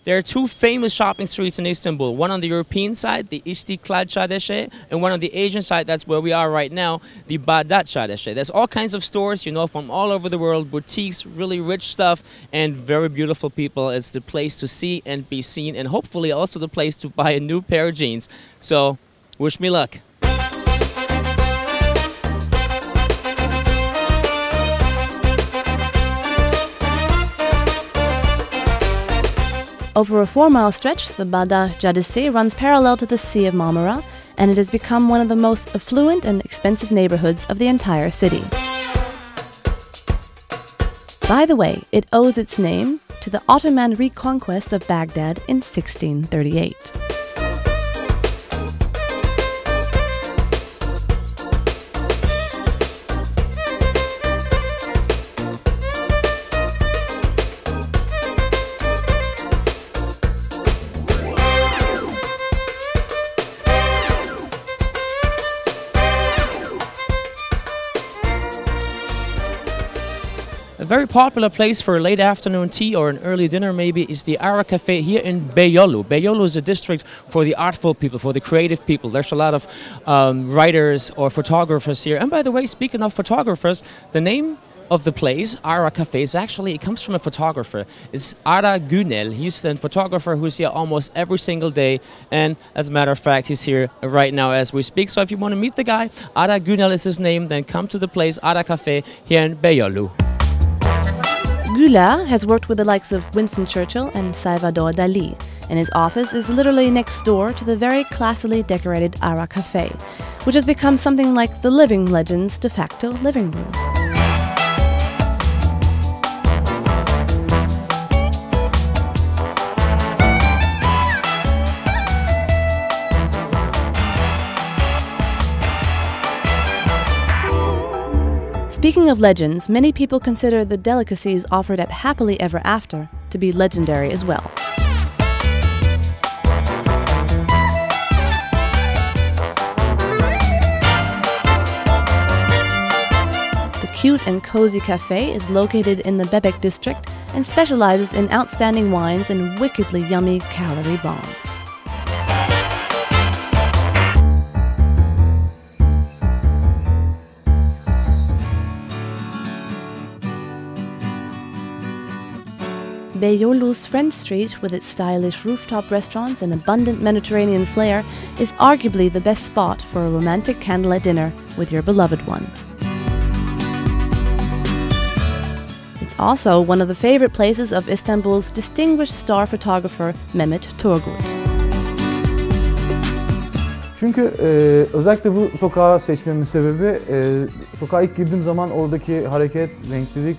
There are two famous shopping streets in Istanbul. One on the European side, the İstiklal Caddesi, and one on the Asian side, that's where we are right now, the Bağdat Caddesi. There's all kinds of stores, you know, from all over the world, boutiques, really rich stuff, and very beautiful people. It's the place to see and be seen, and hopefully also the place to buy a new pair of jeans. So, wish me luck. Over a 4-mile stretch, the Bağdat Caddesi runs parallel to the Sea of Marmara, and it has become one of the most affluent and expensive neighborhoods of the entire city. By the way, it owes its name to the Ottoman reconquest of Baghdad in 1638. A very popular place for a late afternoon tea or an early dinner maybe is the Ara Cafe here in Beyoğlu. Beyoğlu is a district for the artful people, for the creative people. There's a lot of writers or photographers here. And by the way, speaking of photographers, the name of the place, Ara Cafe, is actually, it comes from a photographer. It's Ara Günel. He's a photographer who's here almost every single day. And as a matter of fact, he's here right now as we speak. So if you want to meet the guy, Ara Günel is his name, then come to the place, Ara Cafe, here in Beyoğlu. Güler has worked with the likes of Winston Churchill and Salvador Dali, and his office is literally next door to the very classily decorated Ara Cafe, which has become something like the living legend's de facto living room. Speaking of legends, many people consider the delicacies offered at Happily Ever After to be legendary as well. The cute and cozy cafe is located in the Bebek district and specializes in outstanding wines and wickedly yummy calorie bombs. Beyoğlu's French Street, with its stylish rooftop restaurants and abundant Mediterranean flair, is arguably the best spot for a romantic candlelit dinner with your beloved one. It's also one of the favorite places of Istanbul's distinguished star photographer Mehmet Turgut. Çünkü özellikle bu sokağı seçmemin sebebi sokağa ilk girdiğim zaman oradaki hareket, renklilik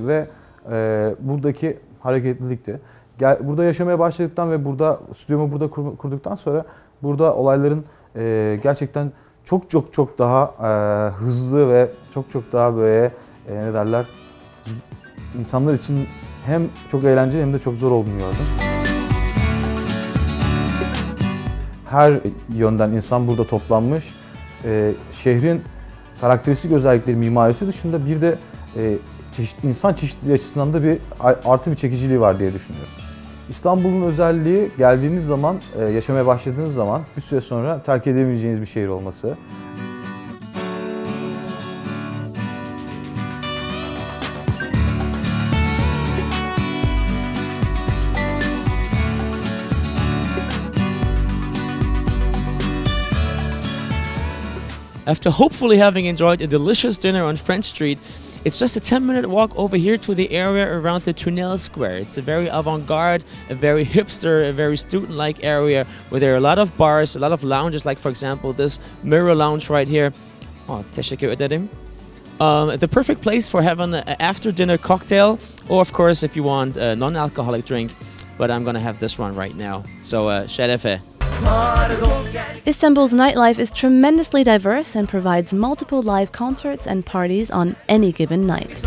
ve buradaki hareketlilikti. Burada yaşamaya başladıktan ve stüdyomu burada kurduktan sonra burada olayların gerçekten çok daha hızlı ve çok daha böyle ne derler, insanlar için hem çok eğlenceli hem de çok zor olduğunu gördüm. Her yönden insan burada toplanmış. Şehrin karakteristik özellikleri, mimarisi dışında bir de insan çeşitliliği açısından da artı bir çekiciliği var diye düşünüyorum. İstanbul'un özelliği geldiğiniz zaman, yaşamaya başladığınız zaman bir süre sonra terk edemeyeceğiniz bir şehir olması. After hopefully having enjoyed a delicious dinner on French Street, it's just a 10-minute walk over here to the area around the Tunnel Square. It's a very avant-garde, a very hipster, a very student-like area where there are a lot of bars, a lot of lounges, like for example this Mirror Lounge right here. Oh, teşekkür ederim. The perfect place for having an after-dinner cocktail, or of course if you want a non-alcoholic drink, but I'm gonna have this one right now. So, şerefe. Istanbul's nightlife is tremendously diverse and provides multiple live concerts and parties on any given night.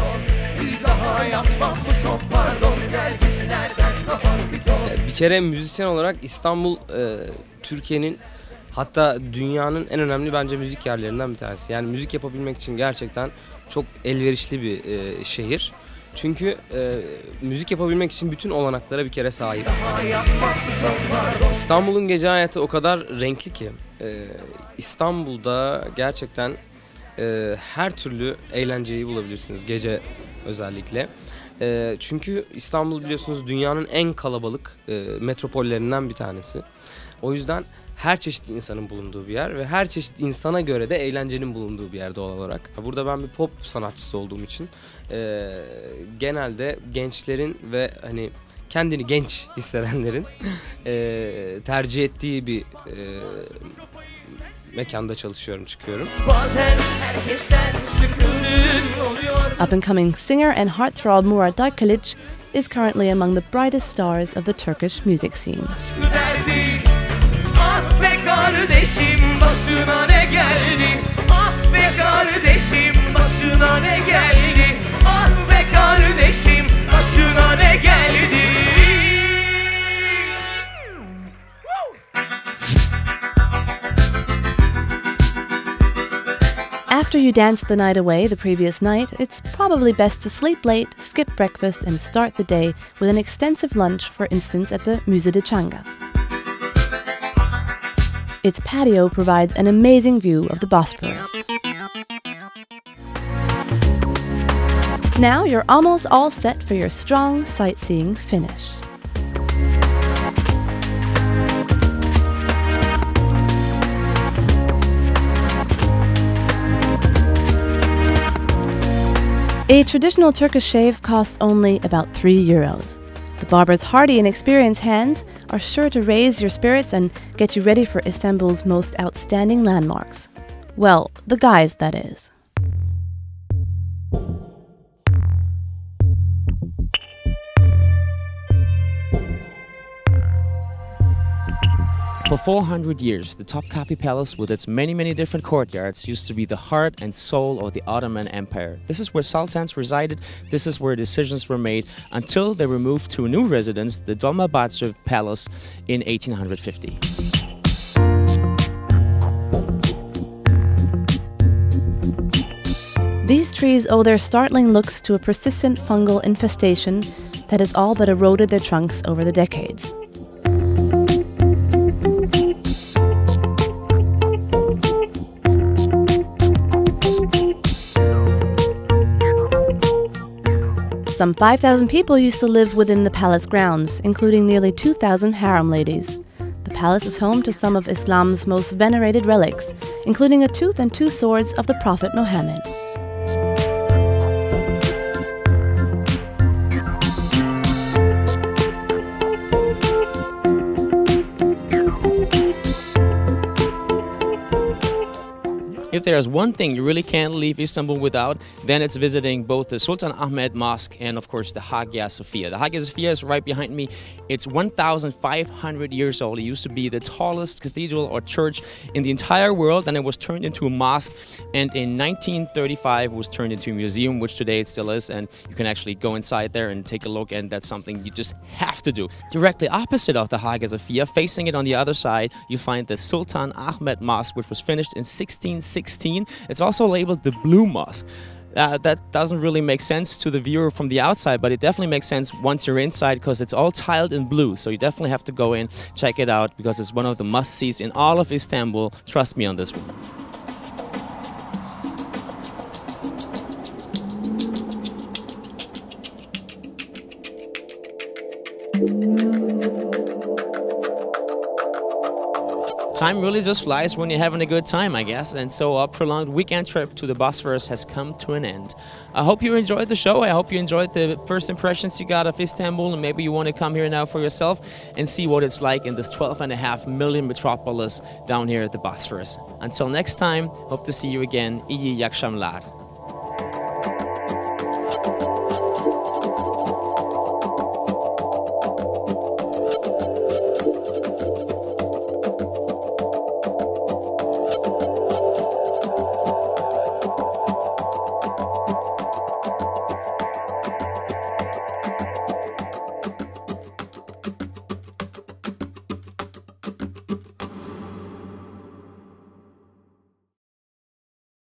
Bir kere müzisyen olarak İstanbul Türkiye'nin, hatta dünyanın en önemli bence müzik yerlerinden bir tanesi. Yani müzik yapabilmek için gerçekten çok elverişli bir şehir. Çünkü müzik yapabilmek için bütün olanaklara bir kere sahip. İstanbul'un gece hayatı o kadar renkli ki İstanbul'da gerçekten her türlü eğlenceyi bulabilirsiniz gece özellikle. Çünkü İstanbul biliyorsunuz dünyanın en kalabalık metropollerinden bir tanesi. O yüzden her çeşit insanın bulunduğu bir yer ve her çeşit insana göre de eğlencenin bulunduğu bir yer doğal olarak. Burada ben bir pop sanatçısı olduğum için genelde gençlerin ve hani kendini genç hissedenlerin tercih ettiği bir mekanda çalışıyorum, çıkıyorum. Up-and-coming singer and heartthrob Murat Darkalic is currently among the brightest stars of the Turkish music scene. Ah be kardeşim başına ne geldi? Ah be kardeşim başına ne geldi? Ah be kardeşim başına ne geldi? After you danced the night away the previous night, it's probably best to sleep late, skip breakfast, and start the day with an extensive lunch, for instance, at the Musée de Çanga. Its patio provides an amazing view of the Bosphorus. Now you're almost all set for your strong sightseeing finish. A traditional Turkish shave costs only about €3. The barber's hardy and experienced hands are sure to raise your spirits and get you ready for Istanbul's most outstanding landmarks. Well, the guys, that is. For 400 years, the Topkapi Palace, with its many different courtyards, used to be the heart and soul of the Ottoman Empire. This is where sultans resided, this is where decisions were made, until they were moved to a new residence, the Dolmabahce Palace, in 1850. These trees owe their startling looks to a persistent fungal infestation that has all but eroded their trunks over the decades. Some 5,000 people used to live within the palace grounds, including nearly 2,000 harem ladies. The palace is home to some of Islam's most venerated relics, including a tooth and two swords of the Prophet Muhammad. If there's one thing you really can't leave Istanbul without, then it's visiting both the Sultan Ahmet Mosque and, of course, the Hagia Sophia. The Hagia Sophia is right behind me. It's 1,500 years old. It used to be the tallest cathedral or church in the entire world, and it was turned into a mosque. And in 1935, it was turned into a museum, which today it still is. And you can actually go inside there and take a look, and that's something you just have to do. Directly opposite of the Hagia Sophia, facing it on the other side, you find the Sultan Ahmet Mosque, which was finished in 1616. It's also labeled the Blue Mosque. That doesn't really make sense to the viewer from the outside, but it definitely makes sense once you're inside because it's all tiled in blue. So you definitely have to go in, check it out, because it's one of the must-sees in all of Istanbul. Trust me on this one. Time really just flies when you're having a good time, I guess, and so a prolonged weekend trip to the Bosphorus has come to an end. I hope you enjoyed the show. I hope you enjoyed the first impressions you got of Istanbul, and maybe you want to come here now for yourself and see what it's like in this 12.5 million metropolis down here at the Bosphorus. Until next time, hope to see you again. İyi akşamlar.